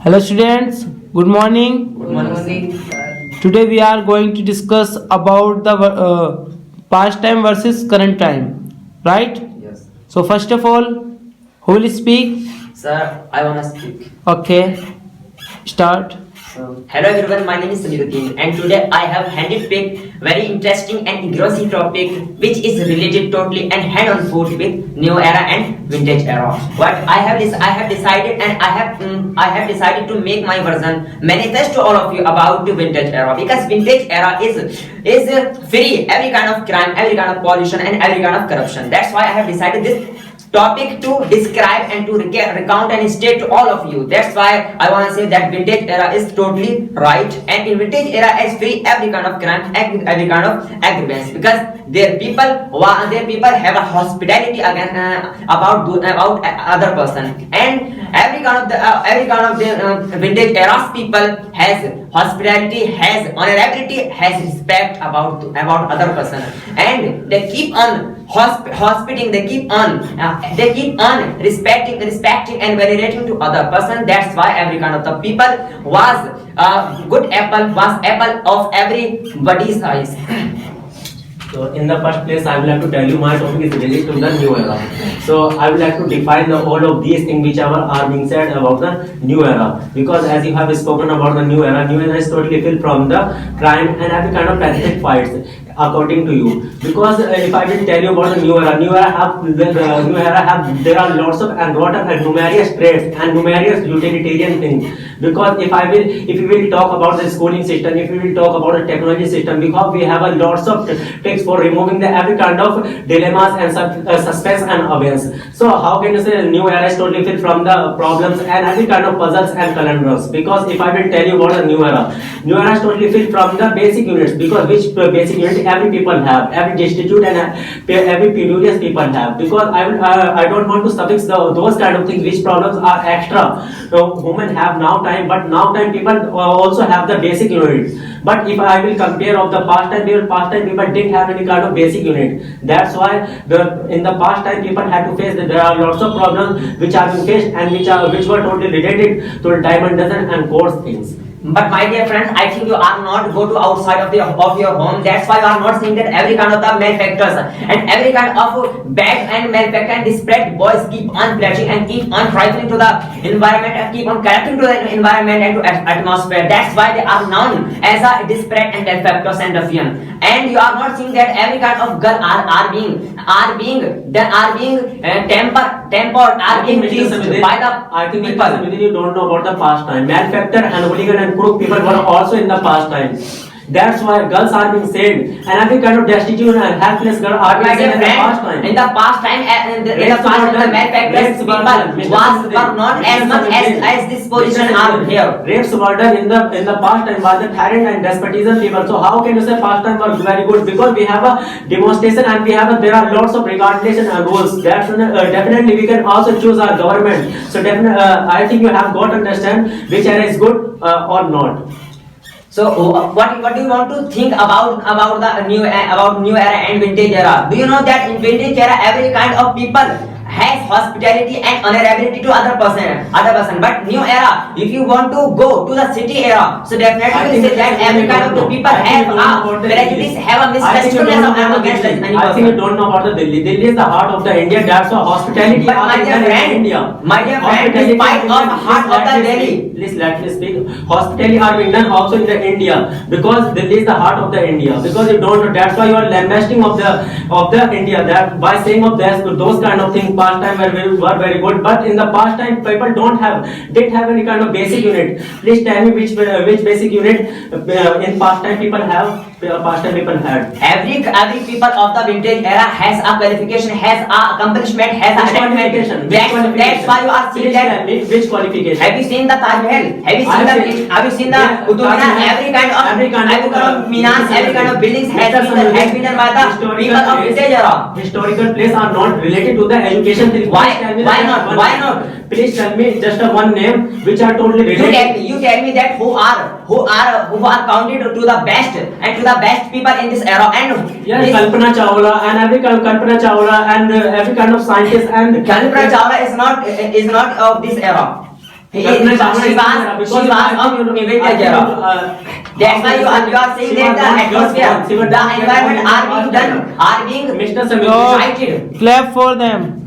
Hello students, good morning. Good morning. Today we are going to discuss about the past time versus current time, right? Yes. So first of all, who will speak? Sir, I wanna speak. Okay, start. Hello everyone, my name is Sajiruddin and today I have handpicked very interesting and engrossing topic which is related totally and hand-on food with new era and vintage era. What I have decided and I have decided to make my version manifest to all of you about the vintage era because vintage era is free every kind of crime, every kind of pollution and every kind of corruption. That's why I have decided this topic to describe and to recount and state to all of you. That's why I want to say that vintage era is totally right, and in vintage era is free every kind of crime, every kind of aggravations because their people have a hospitality again about other person, and every kind of the vintage era's people has hospitality, has honorability, has respect about other person, and they keep on hospitating, they keep on respecting and venerating to other person. That's why every kind of the people was good apple, was apple of everybody's eyes. So in the first place, I would like to tell you my topic is related to the new era. So I would like to define all of these things whichever are being said about the new era. Because as you have spoken about the new era is totally filled from the crime and every kind of pathetic fights, according to you. Because if I will tell you about the new era have there are lots of and lot of numerous traits and numerous utilitarian things. Because if you will talk about the schooling system, if you will talk about the technology system, because we have a lots of tricks for removing the every kind of dilemmas and suspense and awareness. So how can you say the new era is totally filled from the problems and every kind of puzzles and conundrums? Because if I will tell you about the new era is totally filled from the basic units, because which basic unit every people have, every destitute and every penurious people have. Because I don't want to suffix those kind of things which problems are extra. So women have now time, but now time people also have the basic units. But if I will compare of the past time people didn't have any kind of basic unit. That's why in the past time people had to face that there are lots of problems which are being faced and which were totally related to diamond dozen and coarse things. But my dear friends, I think you are not go to outside of your home. That's why you are not seeing that every kind of the malefactors and every kind of bad and malefactor and desperate boys keep on flashing and keep on trifling to the environment and keep on correcting to the environment and to atmosphere. That's why they are known as a desperate and malefactors and ruffian. And you are not seeing that every kind of girl are being tempered, are being teased by the I think people. you don't know about the past time. Malefactor and hooligan and crook people were also in the past time. That's why girls are being saved and every kind of destitute and helpless girl are being saved in the past time. In the past time, the malefactors people were not as much as this position are here. Rapes were done in the past time by the tyrant and despotism people. So how can you say past time was very good? Because we have a demonstration and there are lots of regulation and rules. Definitely we can also choose our government. So definitely I think you have got to understand which era is good or not. So what do you want to think about the new era and vintage era? Do you know that in vintage era every kind of people has hospitality and honorability to other person, but new era, if you want to go to the city era, so definitely will say that every kind of the people have a prejudice, have a mistrustfulness against any I think you person. don't know about the Delhi. Delhi is the heart of the India. That's why hospitality But my dear friend, India. despite of the heart of the Delhi, Please let me speak. Hospitality are being done also in the India because Delhi is the heart of the India. Because you don't know, that's why you are lambasting of the India. That by saying of those kind of things, past time were very good. But in the past time, people didn't have any kind of basic unit. Please tell me which basic unit in past time people have. Past time people had. Every people of the vintage era has a qualification, has a accomplishment, has a achievement. That's why you are seeing that. Which qualification? Have you seen the Taj Mahal? Have you seen the Qutub Minar? Every kind of minars, every kind of buildings has been done by the people of vintage era. Historical places are not related to the education thing. Why not? Please tell me just one name which are totally related. You tell me that who are counted to the best and to the best people in this era, and Yes, Kalpana Chawla and every kind of Kalpana Chawla and every kind of scientist and Kalpana Chawla is not of this era. Kalpana Chawla She is was new era because of vintage era. That's why you are saying that the atmosphere, the environment are being done, are being Mr. Samir, So, cited. clap for them.